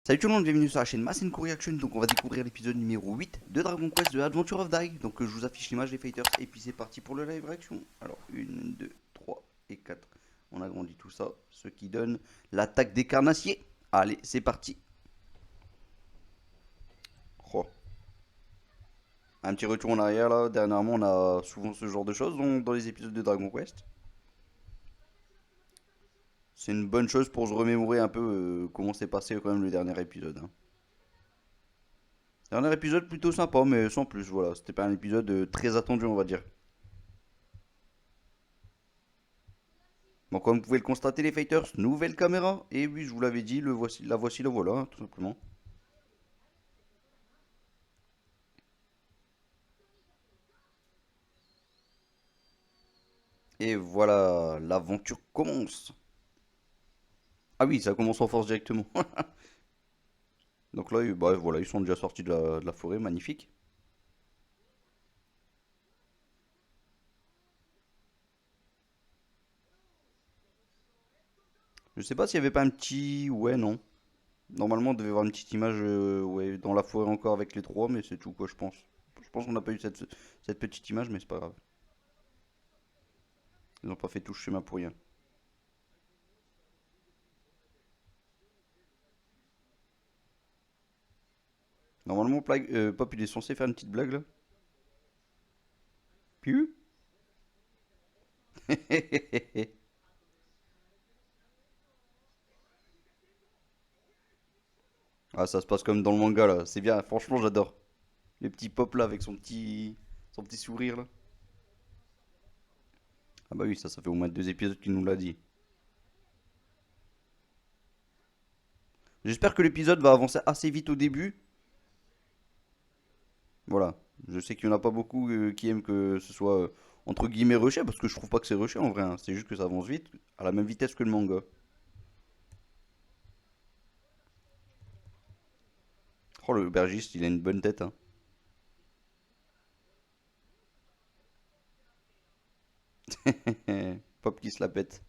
Salut tout le monde, bienvenue sur la chaîne Masenko Reaction. Donc on va découvrir l'épisode numéro 8 de Dragon Quest The Adventure of Dai. Donc je vous affiche l'image des fighters et puis c'est parti pour le live réaction. Alors 1, 2, 3 et 4. On agrandit tout ça, ce qui donne l'attaque des carnassiers. Allez, c'est parti. Oh. Un petit retour en arrière là, dernièrement on a souvent ce genre de choses dans les épisodes de Dragon Quest. C'est une bonne chose pour se remémorer un peu comment s'est passé quand même le dernier épisode, hein. Dernier épisode plutôt sympa, mais sans plus, voilà. C'était pas un épisode très attendu, on va dire. Bon, comme vous pouvez le constater, les fighters, nouvelle caméra. Et oui, je vous l'avais dit, la voici, la voilà, hein, tout simplement. Et voilà, l'aventure commence. Ah oui, ça commence en force directement. Donc là, bah, voilà, ils sont déjà sortis de la forêt, magnifique. Je sais pas s'il y avait pas un petit... Ouais, non. Normalement, on devait avoir une petite image ouais, dans la forêt encore avec les trois, mais c'est tout quoi, je pense. Je pense qu'on n'a pas eu cette petite image, mais c'est pas grave. Ils n'ont pas fait tout ce chemin pour rien. Normalement, Pop, il est censé faire une petite blague là. Piu. Ah, ça se passe comme dans le manga là. C'est bien, franchement, j'adore. Le petit Pop là avec son petit sourire là. Ah bah oui, ça fait au moins 2 épisodes qu'il nous l'a dit. J'espère que l'épisode va avancer assez vite au début. Voilà. Je sais qu'il n'y en a pas beaucoup qui aiment que ce soit entre guillemets rushé, parce que je trouve pas que c'est rushé en vrai, hein. C'est juste que ça avance vite, à la même vitesse que le manga. Oh, le bergiste, il a une bonne tête, hein. Pop qui se la pète.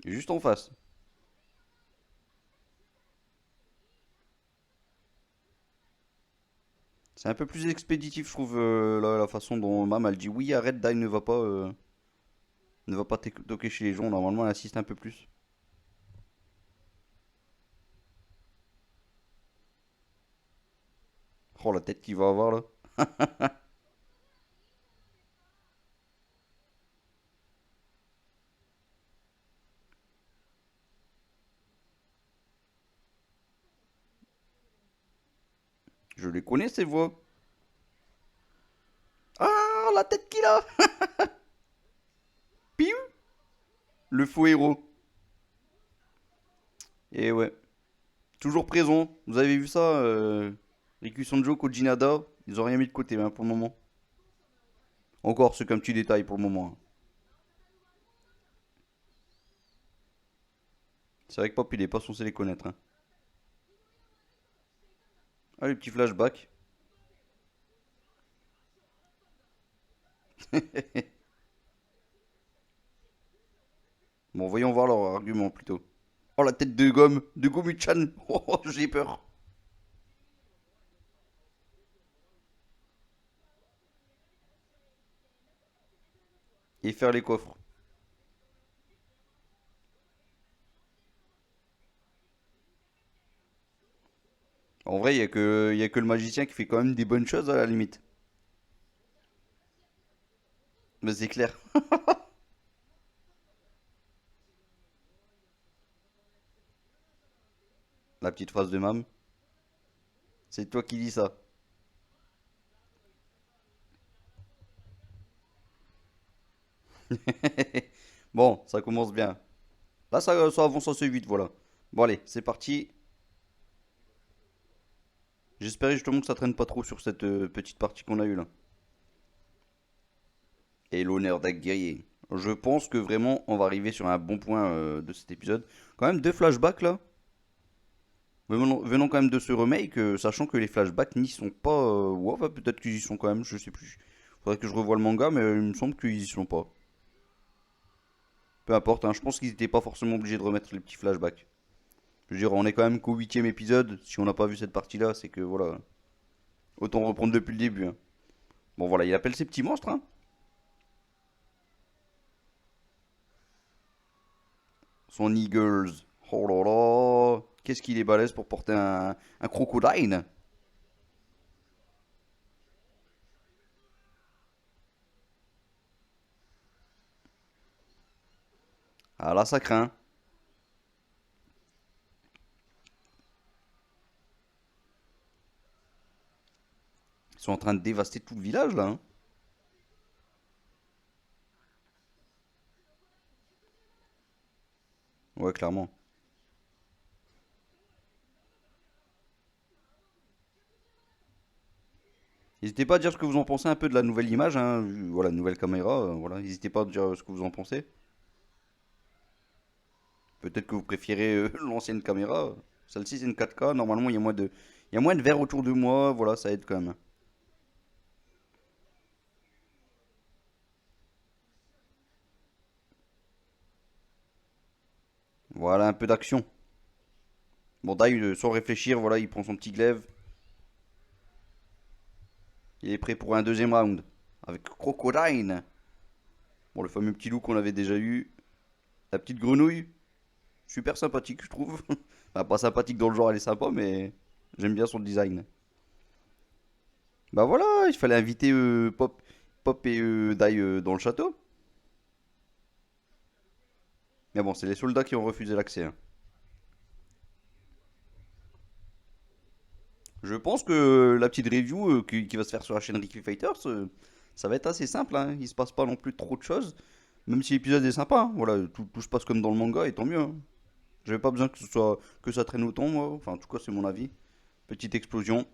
Juste en face. C'est un peu plus expéditif, je trouve, la façon dont Mam elle dit oui, arrête, Dai ne va pas toquer chez les gens. Normalement, elle insiste un peu plus. Oh, la tête qu'il va avoir là. Je les connais ces voix. Ah, la tête qu'il a. Piou. Le faux héros. Et ouais. Toujours présent. Vous avez vu ça Riku Sanjo, Koji Nada, ils ont rien mis de côté hein, pour le moment. Encore, c'est qu'un petit détail pour le moment, hein. C'est vrai que Pop, il est pas censé les connaître, hein. Ah, les petits flashbacks. Bon, voyons voir leur argument plutôt. Oh, la tête de gomme, de Gomu-chan. Oh, j'ai peur. Et faire les coffres. En vrai, y a que le magicien qui fait quand même des bonnes choses à la limite. Mais c'est clair. La petite phrase de Mam. C'est toi qui dis ça. Bon, ça commence bien. Là, ça avance assez vite, voilà. Bon, allez, c'est parti. J'espérais justement que ça traîne pas trop sur cette petite partie qu'on a eue là. Et l'honneur d'être guerrier. Je pense que vraiment, on va arriver sur un bon point de cet épisode. Quand même, deux flashbacks là. Venons quand même de ce remake, sachant que les flashbacks n'y sont pas. Ouais, bah, peut-être qu'ils y sont quand même, je sais plus. Faudrait que je revoie le manga, mais il me semble qu'ils y sont pas. Peu importe, hein, je pense qu'ils étaient pas forcément obligés de remettre les petits flashbacks. Je veux dire, on est quand même qu'au 8ème épisode. Si on n'a pas vu cette partie-là, c'est que voilà. Autant reprendre depuis le début, hein. Bon, voilà, il appelle ses petits monstres, hein. Son Eagles. Oh là là. Qu'est-ce qu'il est balèze pour porter un crocodile. Ah là, ça craint. Ils sont en train de dévaster tout le village, là, hein. Ouais, clairement. N'hésitez pas à dire ce que vous en pensez un peu de la nouvelle image, hein. Voilà, nouvelle caméra. Voilà, n'hésitez pas à dire ce que vous en pensez. Peut-être que vous préférez l'ancienne caméra. Celle-ci, c'est une 4K. Normalement, il y a moins de verre autour de moi. Voilà, ça aide quand même. Voilà, un peu d'action. Bon, Dai, sans réfléchir, voilà, il prend son petit glaive. Il est prêt pour un deuxième round. Avec Crocodile. Bon, le fameux petit loup qu'on avait déjà eu. La petite grenouille. Super sympathique, je trouve. Enfin, pas sympathique dans le genre, elle est sympa, mais j'aime bien son design. Bah voilà, il fallait inviter Pop et Dai dans le château. Mais bon, c'est les soldats qui ont refusé l'accès, hein. Je pense que la petite review qui va se faire sur la chaîne Ricky Fighters, ça va être assez simple, hein. Il se passe pas non plus trop de choses. Même si l'épisode est sympa, hein. Voilà, tout se passe comme dans le manga et tant mieux, hein. J'avais pas besoin que ça traîne autant, moi. Enfin, en tout cas, c'est mon avis. Petite explosion.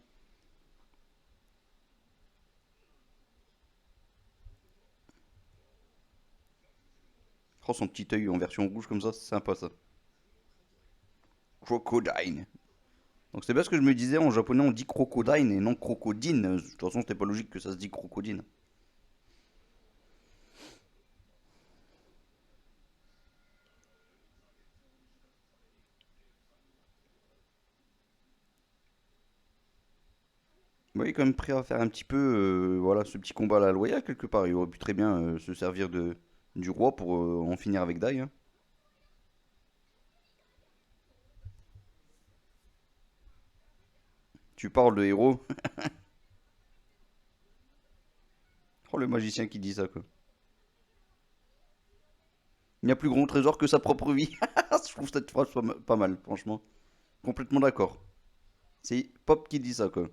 Oh, son petit œil en version rouge comme ça, c'est sympa ça. Crocodile. Donc c'est bien ce que je me disais, en japonais on dit crocodile et non crocodine. De toute façon, c'était pas logique que ça se dit crocodine. Oui, il est quand même prêt à faire un petit peu, voilà, ce petit combat à la loyale quelque part. Il aurait pu très bien se servir du roi pour en finir avec Dai, hein. Tu parles de héros. Oh, le magicien qui dit ça, quoi. Il n'y a plus grand trésor que sa propre vie. Je trouve cette phrase pas mal, franchement. Complètement d'accord. C'est Pop qui dit ça, quoi.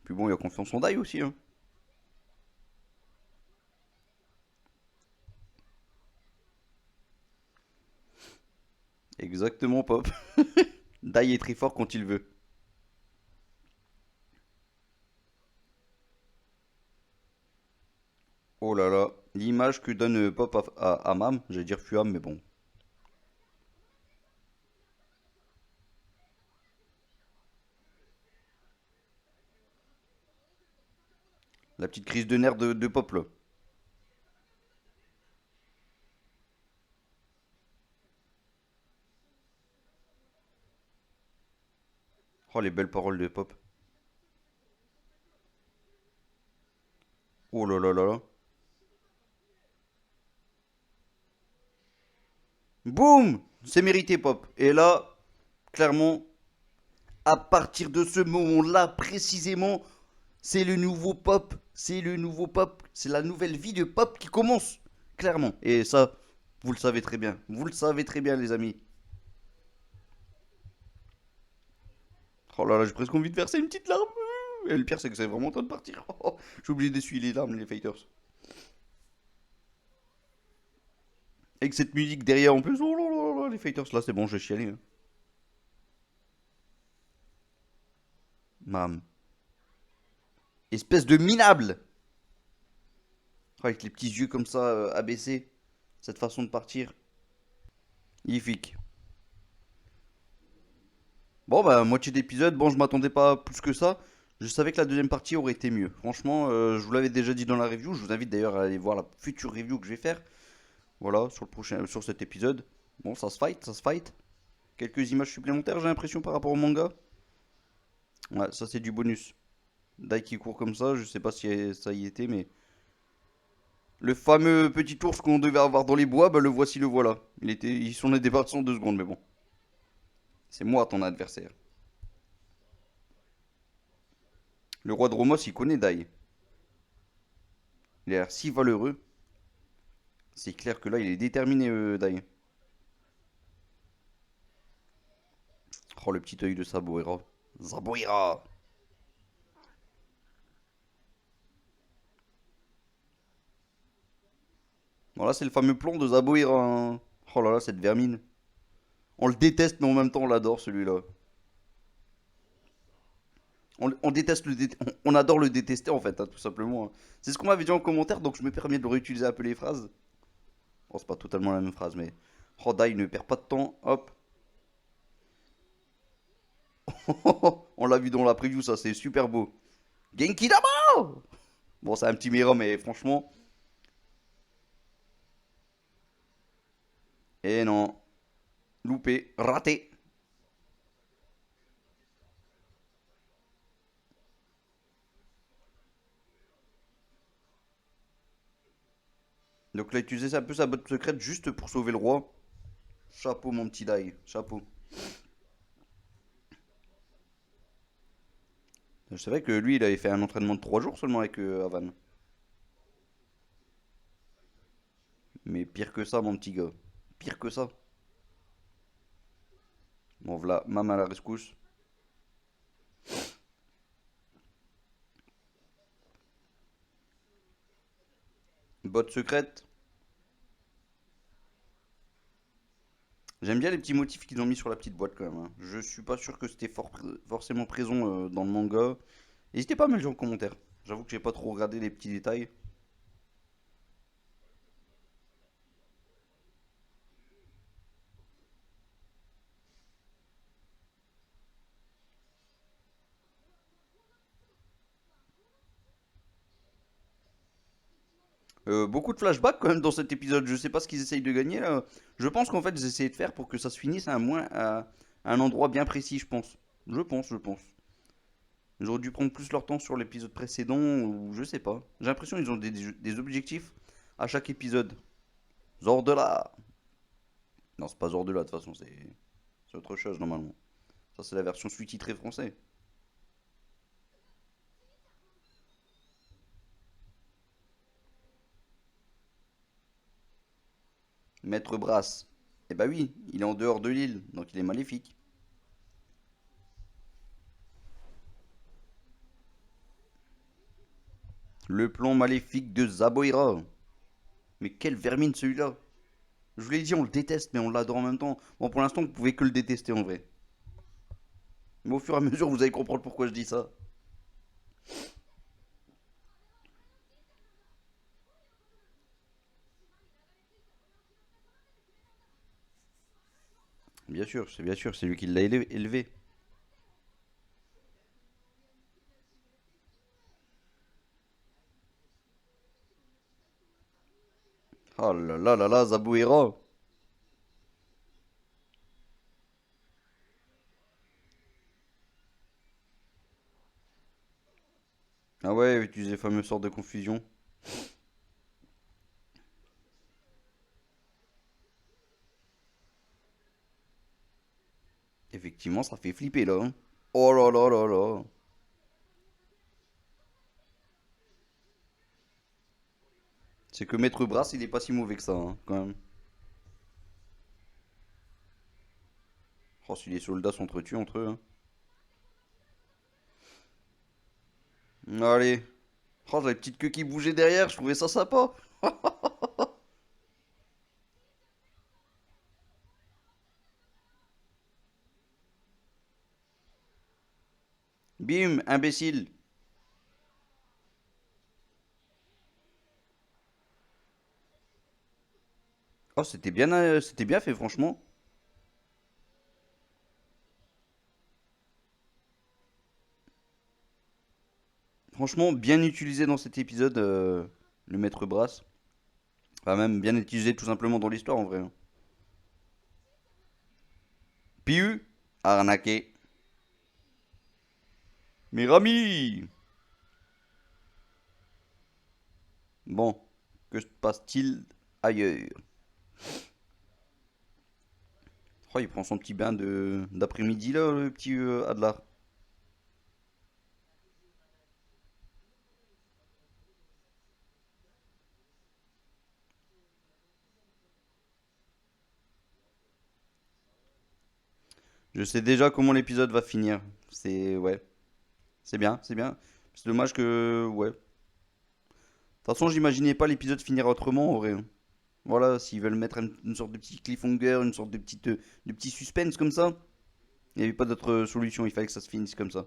Puis bon, il a confiance en Dai aussi, hein. Exactement, Pop. Dai est très fort quand il veut. Oh là là, l'image que donne Pop à Mam, j'allais dire Fuam, mais bon. La petite crise de nerfs de Pop, là. Oh, les belles paroles de Pop. Oh là là là là. Boum! C'est mérité, Pop. Et là, clairement, à partir de ce moment-là, précisément, c'est le nouveau Pop. C'est le nouveau Pop. C'est la nouvelle vie de Pop qui commence. Clairement. Et ça, vous le savez très bien. Vous le savez très bien, les amis. Oh là là, j'ai presque envie de verser une petite larme. Et le pire, c'est que c'est vraiment en train de partir. J'ai oublié d'essuyer les larmes, les fighters. Avec cette musique derrière en plus. Oh là là là, les fighters, là, c'est bon, je vais chialer, hein. Mam. Espèce de minable. Oh, avec les petits yeux comme ça, abaissés. Cette façon de partir. Magnifique. Bon, bah, moitié d'épisode. Bon, je m'attendais pas à plus que ça. Je savais que la deuxième partie aurait été mieux. Franchement, je vous l'avais déjà dit dans la review. Je vous invite d'ailleurs à aller voir la future review que je vais faire. Voilà, sur le prochain, sur cet épisode. Bon, ça se fight, ça se fight. Quelques images supplémentaires, j'ai l'impression, par rapport au manga. Ouais, ça c'est du bonus. Dai qui court comme ça, je sais pas si ça y était, mais. Le fameux petit ours qu'on devait avoir dans les bois, bah le voici, le voilà. Il s'en est débarrassé en 2 secondes, mais bon. C'est moi ton adversaire. Le roi de Romos, il connaît Dai. Il a l'air si valeureux. C'est clair que là, il est déterminé, Dai. Oh, le petit œil de Saboira. Saboira. Voilà, c'est le fameux plomb de Zaboira, hein. Oh là là, cette vermine. On le déteste, mais en même temps, on l'adore, celui-là. On déteste on adore le détester, en fait, hein, tout simplement, hein. C'est ce qu'on m'avait dit en commentaire, donc je me permets de réutiliser un peu les phrases. Bon, c'est pas totalement la même phrase, mais. Oh, Dai ne perd pas de temps. Hop. On l'a vu dans la preview, ça, c'est super beau. Genki Dama. Bon, c'est un petit mirror, mais franchement. Eh non. Loupé. Raté. Donc, il a utilisé un peu sa botte secrète juste pour sauver le roi. Chapeau, mon petit Dai. Chapeau. Je savais que lui, il avait fait un entraînement de 3 jours seulement avec Havan. Mais pire que ça, mon petit gars. Pire que ça. Bon, voilà, maman à la rescousse. Botte secrète. J'aime bien les petits motifs qu'ils ont mis sur la petite boîte quand même, hein. Je suis pas sûr que c'était forcément présent dans le manga. N'hésitez pas à me le dire en commentaire. J'avoue que j'ai pas trop regardé les petits détails. Beaucoup de flashbacks quand même dans cet épisode. Je sais pas ce qu'ils essayent de gagner là. Je pense qu'en fait ils essayaient de faire pour que ça se finisse à un endroit bien précis, je pense. Je pense. Ils auraient dû prendre plus leur temps sur l'épisode précédent ou je sais pas. J'ai l'impression qu'ils ont des objectifs à chaque épisode. Zordela. Non, c'est pas Zordela de toute façon, c'est autre chose normalement. Ça c'est la version sous-titrée français. Maître Brass. Eh bah oui, il est en dehors de l'île, donc il est maléfique. Le plan maléfique de Zaboira. Mais quelle vermine celui-là. Je vous l'ai dit, on le déteste, mais on l'adore en même temps. Bon, pour l'instant, vous pouvez que le détester en vrai. Mais au fur et à mesure, vous allez comprendre pourquoi je dis ça. Bien sûr, c'est lui qui l'a élevé. Oh là là là là, Zabuira. Ah ouais, utiliser le fameux sort de confusion. Effectivement, ça fait flipper là, hein. Oh là là là là. C'est que Maître Brass, il est pas si mauvais que ça, hein, quand même. Oh, si les soldats s'entretuent entre eux, hein. Allez. Oh, la petite queue qui bougeait derrière, je trouvais ça sympa. Bim, imbécile. Oh, c'était bien fait, franchement. Franchement, bien utilisé dans cet épisode, le maître Brass. Enfin, même bien utilisé tout simplement dans l'histoire en vrai, hein. Piu, arnaqué. Mirami! Bon, que se passe-t-il ailleurs? Oh, il prend son petit bain de d'après-midi là, le petit Adlar. Je sais déjà comment l'épisode va finir. C'est ouais, c'est bien, c'est bien. C'est dommage que ouais. De toute façon, j'imaginais pas l'épisode finir autrement en vrai, hein. Voilà, s'ils veulent mettre une sorte de petit cliffhanger, une sorte de petit suspense comme ça, il n'y avait pas d'autre solution. Il fallait que ça se finisse comme ça.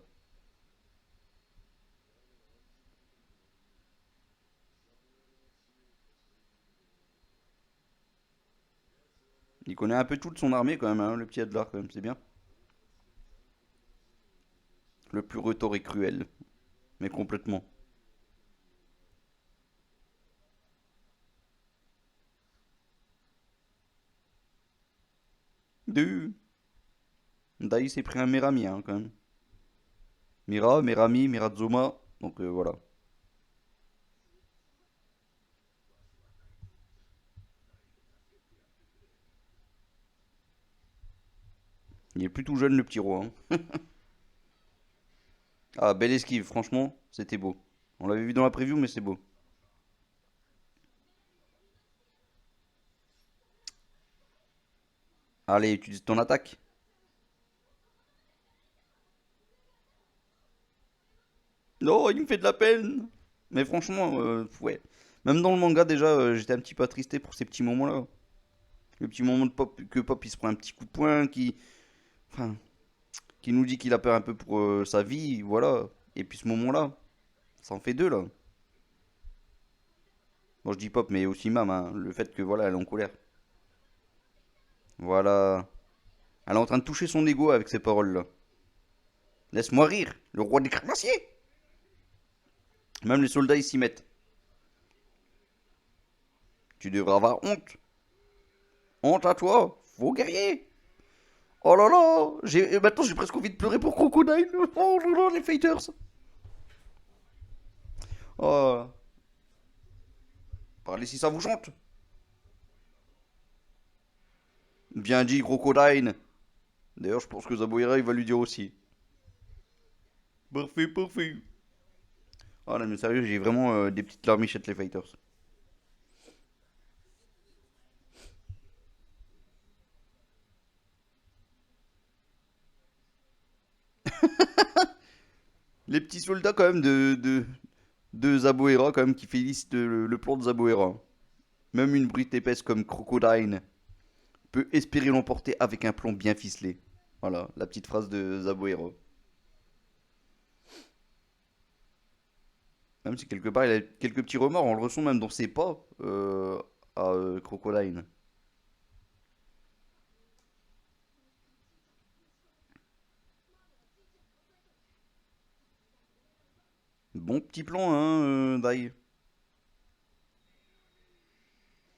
Il connaît un peu toute son armée quand même, hein, le petit Adlar quand même, c'est bien. Le plus retors et cruel, mais complètement. Deux. Dai s'est pris un Merami hein, quand même. Mira, Merami, Mirazuma. Donc voilà. Il est plutôt jeune le petit roi, hein. Ah, belle esquive, franchement, c'était beau. On l'avait vu dans la preview, mais c'est beau. Allez, utilise ton attaque. Non, il me fait de la peine. Mais franchement, ouais. Même dans le manga, déjà, j'étais un petit peu attristé pour ces petits moments-là. Le petit moment de Pop, que Pop il se prend un petit coup de poing, enfin, qui nous dit qu'il a peur un peu pour sa vie, voilà. Et puis ce moment-là, ça en fait deux là. Bon, je dis Pop, mais aussi Mam, hein, le fait que voilà, elle est en colère. Voilà. Elle est en train de toucher son ego avec ces paroles-là. Laisse-moi rire, le roi des carnassiers. Même les soldats ils s'y mettent. Tu devrais avoir honte. Honte à toi, faux guerrier. Oh là là, maintenant j'ai presque envie de pleurer pour Crocodile. Oh là là, les fighters. Oh, parlez si ça vous chante. Bien dit, Crocodile. D'ailleurs, je pense que Zaboira il va lui dire aussi. Parfait, parfait. Ah non, mais sérieux, j'ai vraiment des petites larmichettes, les fighters. Les petits soldats, quand même, de Zaboera, quand même, qui félicitent le plan de Zaboera. Même une brute épaisse comme Crocodile peut espérer l'emporter avec un plan bien ficelé. Voilà, la petite phrase de Zaboera. Même si quelque part il a quelques petits remords, on le ressent même dans ses pas à Crocodile. Bon petit plan, hein, Dai.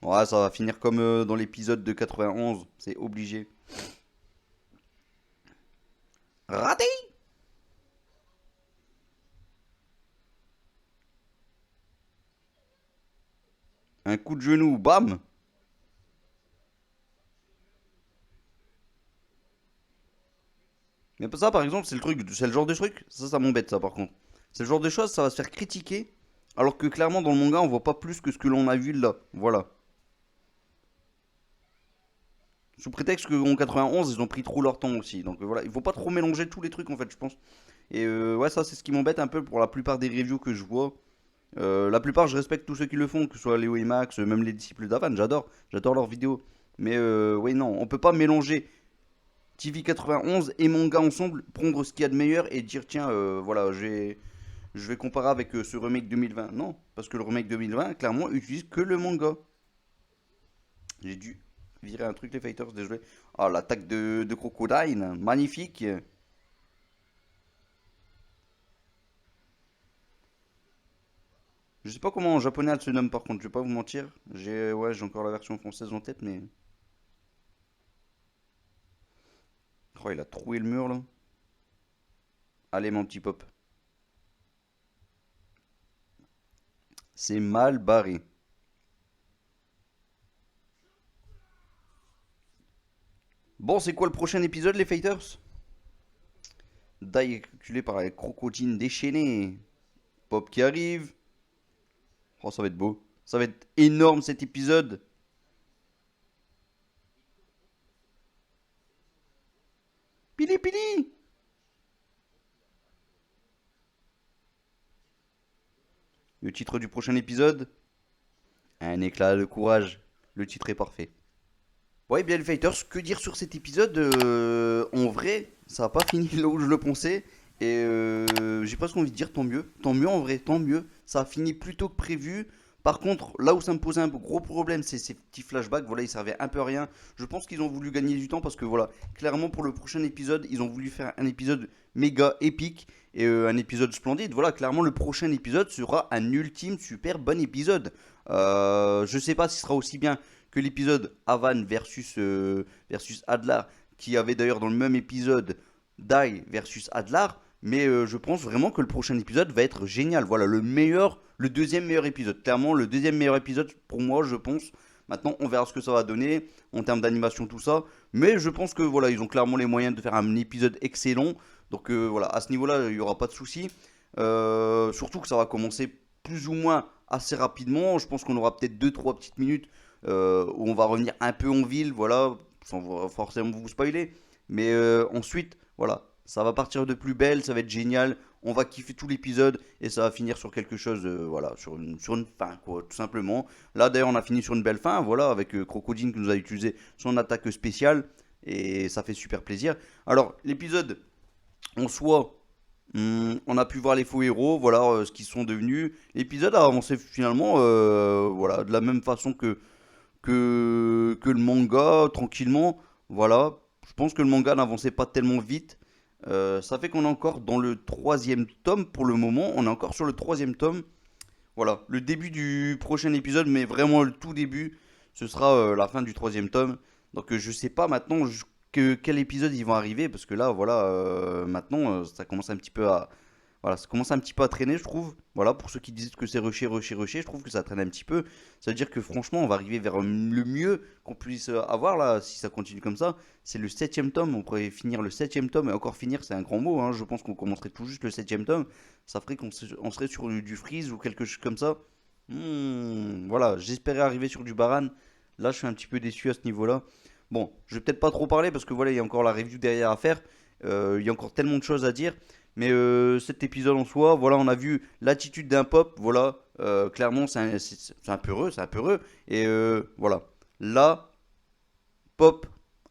Ouais, ça va finir comme dans l'épisode de 91, c'est obligé. Raté. Un coup de genou, bam. Mais ça, par exemple, c'est le truc, c'est le genre de truc, ça m'embête, ça, par contre. C'est le genre de choses, ça va se faire critiquer, alors que clairement, dans le manga, on voit pas plus que ce que l'on a vu là. Voilà. Sous prétexte qu'en 91, ils ont pris trop leur temps aussi. Donc voilà, il faut pas trop mélanger tous les trucs, en fait, je pense. Et ouais, ça, c'est ce qui m'embête un peu pour la plupart des reviews que je vois. La plupart, je respecte tous ceux qui le font, que ce soit Léo et Max, même les disciples d'Avan, j'adore leurs vidéos. Mais ouais, non, on peut pas mélanger TV 91 et manga ensemble, prendre ce qu'il y a de meilleur et dire tiens, voilà, je vais comparer avec ce remake 2020. Non, parce que le remake 2020, clairement, utilise que le manga. J'ai dû virer un truc, les fighters, désolé. Ah, l'attaque de Crocodile, magnifique. Je sais pas comment en japonais elle se nomme par contre, je vais pas vous mentir. J'ai encore la version française en tête, mais. Oh, il a troué le mur là. Allez, mon petit pop. C'est mal barré. Bon, c'est quoi le prochain épisode, les fighters? Dai est calculé par les crocodines déchaînées. Pop qui arrive. Oh, ça va être beau. Ça va être énorme cet épisode. Pili pili. Le titre du prochain épisode? Un éclat de courage. Le titre est parfait. Ouais, bien les fighters, que dire sur cet épisode? En vrai, ça n'a pas fini là où je le pensais. Et j'ai presque envie de dire tant mieux. Tant mieux en vrai, tant mieux. Ça a fini plus tôt que prévu. Par contre, là où ça me posait un gros problème, c'est ces petits flashbacks. Voilà, ils servaient un peu à rien. Je pense qu'ils ont voulu gagner du temps parce que voilà, clairement pour le prochain épisode, ils ont voulu faire un épisode méga épique et un épisode splendide. Voilà, clairement le prochain épisode sera un ultime super bon épisode. Je sais pas si ce sera aussi bien que l'épisode Havan versus Adlar, qui avait d'ailleurs dans le même épisode Dai versus Adlar. Mais je pense vraiment que le prochain épisode va être génial. Voilà, le deuxième meilleur épisode. Clairement, le deuxième meilleur épisode pour moi, je pense. Maintenant, on verra ce que ça va donner en termes d'animation, tout ça. Mais je pense que voilà, ils ont clairement les moyens de faire un épisode excellent. Donc voilà, à ce niveau-là, il n'y aura pas de souci. Surtout que ça va commencer plus ou moins assez rapidement. Je pense qu'on aura peut-être deux trois petites minutes où on va revenir un peu en ville, voilà, sans forcément vous spoiler. Mais ensuite, voilà, ça va partir de plus belle, ça va être génial. On va kiffer tout l'épisode et ça va finir sur quelque chose, voilà, sur une fin, quoi, tout simplement. Là, d'ailleurs, on a fini sur une belle fin, voilà, avec Crocodile qui nous a utilisé son attaque spéciale et ça fait super plaisir. Alors, l'épisode en soi, on a pu voir les faux héros, voilà ce qu'ils sont devenus. L'épisode a avancé finalement, voilà, de la même façon que le manga, tranquillement. Voilà, je pense que le manga n'avançait pas tellement vite. Ça fait qu'on est encore dans le troisième tome pour le moment. On est encore sur le troisième tome. Voilà, le début du prochain épisode, mais vraiment le tout début, ce sera la fin du troisième tome. Donc je sais pas maintenant quel épisode ils vont arriver, parce que là, voilà, maintenant, ça commence un petit peu à, voilà, ça commence un petit peu à traîner, je trouve. Voilà, pour ceux qui disent que c'est rushé, rushé, rushé, je trouve que ça traîne un petit peu. Ça veut dire que franchement, on va arriver vers le mieux qu'on puisse avoir là, si ça continue comme ça. C'est le septième tome, on pourrait finir le septième tome, et encore finir, c'est un grand mot, hein. Je pense qu'on commencerait tout juste le septième tome. Ça ferait on serait sur du freeze ou quelque chose comme ça. Voilà, j'espérais arriver sur du Baran. Là, je suis un petit peu déçu à ce niveau-là. Bon, je vais peut-être pas trop parler parce que voilà, il y a encore la review derrière à faire. Il y a encore tellement de choses à dire. Mais cet épisode en soi, voilà, on a vu l'attitude d'un pop. Voilà, clairement, c'est un peu heureux, c'est un peu heureux. Et voilà, là, pop,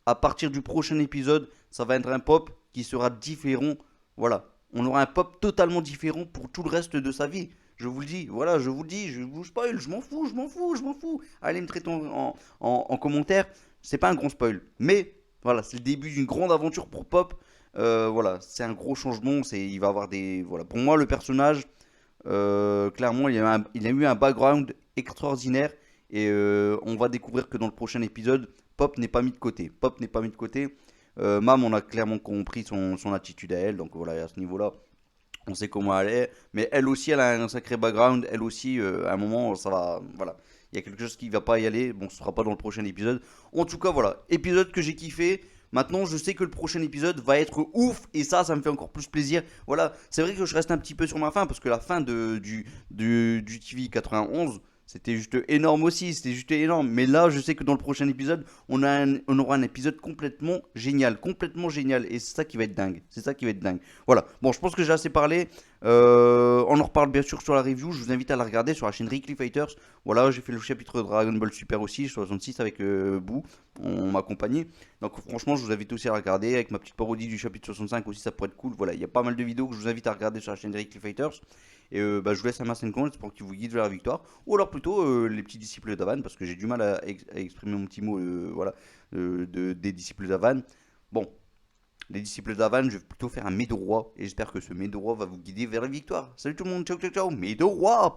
à partir du prochain épisode, ça va être un pop qui sera différent. Voilà, on aura un pop totalement différent pour tout le reste de sa vie. Je vous le dis, voilà, je vous le dis, je vous spoil, je m'en fous, je m'en fous, je m'en fous. Allez me traiter en commentaire, c'est pas un grand spoil. Mais voilà, c'est le début d'une grande aventure pour Pop. Voilà, c'est un gros changement. Il va avoir des. Voilà, pour moi, le personnage, clairement, il a eu un background extraordinaire. Et on va découvrir que dans le prochain épisode, Pop n'est pas mis de côté. Pop n'est pas mis de côté. Mam, on a clairement compris son attitude à elle. Donc voilà, à ce niveau-là, on sait comment elle est. Mais elle aussi, elle a un sacré background. Elle aussi, à un moment, ça va. Voilà. Il y a quelque chose qui va pas y aller. Bon, ce sera pas dans le prochain épisode. En tout cas, voilà. Épisode que j'ai kiffé. Maintenant, je sais que le prochain épisode va être ouf. Et ça me fait encore plus plaisir. Voilà. C'est vrai que je reste un petit peu sur ma fin. Parce que la fin du TV 91. C'était juste énorme aussi, c'était juste énorme. Mais là, je sais que dans le prochain épisode, on aura un épisode complètement génial. Complètement génial. Et c'est ça qui va être dingue. C'est ça qui va être dingue. Voilà. Bon, je pense que j'ai assez parlé. On en reparle bien sûr sur la review. Je vous invite à la regarder sur la chaîne Rickly Fighters. Voilà, j'ai fait le chapitre de Dragon Ball Super aussi, 66 avec Boo. On m'a accompagné. Donc franchement, je vous invite aussi à la regarder. Avec ma petite parodie du chapitre 65 aussi, ça pourrait être cool. Voilà, il y a pas mal de vidéos que je vous invite à regarder sur la chaîne Rickly Fighters. Et bah, je vous laisse un masse compte pour qu'il vous guide vers la victoire. Ou alors plutôt les petits disciples d'Avan, parce que j'ai du mal à exprimer mon petit mot voilà, des disciples d'Avan. Bon, les disciples d'Avan, je vais plutôt faire un Médorois. Et j'espère que ce Médorois va vous guider vers la victoire. Salut tout le monde, ciao ciao ciao, Médorois.